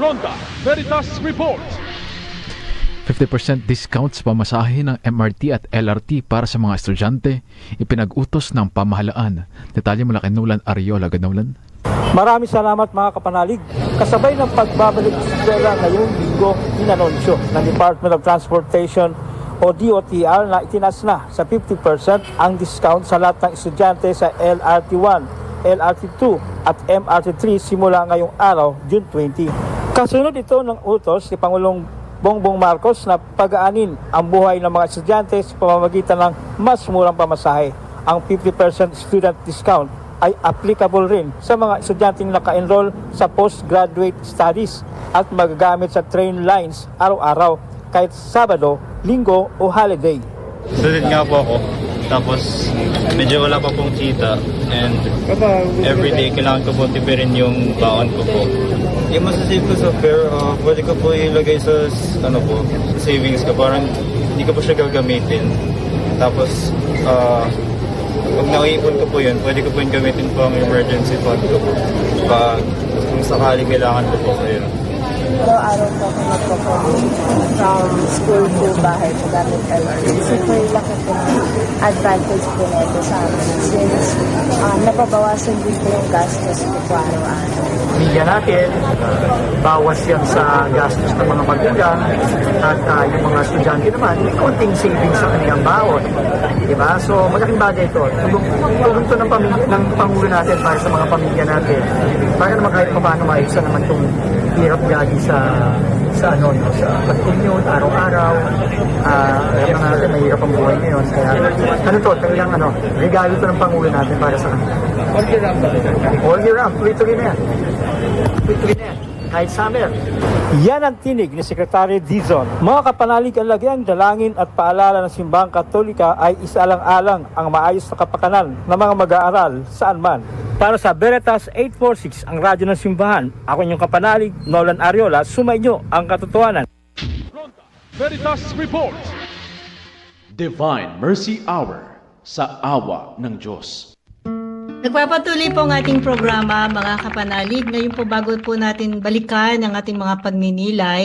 Ronda Veritas Report. 50% discount sa pamasahe ng MRT at LRT para sa mga estudyante, ipinag-utos ng pamahalaan. Detalye mula kay Nolan Ariola. Nolan. Maraming salamat mga kapanalig. Kasabay ng pagbabalik sa eskwela ngayong linggo, inanunsyo ng Department of Transportation o DOTR na itinas na sa 50% ang discount sa lahat ng estudyante sa LRT1, LRT2 at MRT3 simula ngayong araw, June 20. Kasunod ito ng utos ni Pangulong Bongbong Marcos na pag-aanin ang buhay ng mga estudyante sa pamamagitan ng mas murang pamasahe. Ang 50% student discount ay applicable rin sa mga estudyanteng naka-enroll sa postgraduate studies at magagamit sa train lines araw-araw kahit Sabado, Linggo o holiday. Student nga po ako, tapos medyo wala pa pong kita and everyday kailangan ko po tipirin yung baon ko po. Yung masasave ko sa fare, pwede ko po ilagay sa savings ko, parang hindi ko po siya gagamitin. Tapos pag naiipon ko po yun, pwede ko po yung gamitin po ang emergency fund ko po. Kung sakali kailangan ko po kayo. Araw-araw po ako nagpo-commute from school to bahay po gamit LRT. So po yung laki po advantage po nito sa amin since napabawasan din po yung gastos po araw-araw. Pamilya natin, bawas yan sa gastos ng mga magulang at yung mga estudyante naman, may konting savings sa kanilang bawon. Diba? So malaking bagay ito. Tulong ito ng Pangulo natin para sa mga pamilya natin. Para naman kahit paano maayusan naman itong hirap gagi sa pag-commute, araw-araw. Alam na natin, mahirap ang buhay ngayon. Kaya talagang regalo ito ng Pangulo natin para sa kanila. All year round. Tuloy-tuloy na yan. Kahit summer. Yan ang tinig ni Secretary Dizon. Mga kapanalig, ang lagyang dalangin at paalala ng Simbahang Katolika ay isaalang-alang ang maayos na kapakanan ng mga mag-aaral saan man. Para sa Veritas 846, ang radyo ng Simbahan, ako inyong kapanalig, Nolan Ariola, sumainyo ang katotohanan. Ronda Veritas Report. Divine Mercy Hour sa awa ng Diyos. Nagpapatuloy po ang ating programa, mga kapanalig. Ngayon po bago po natin balikan ang ating mga pagninilay,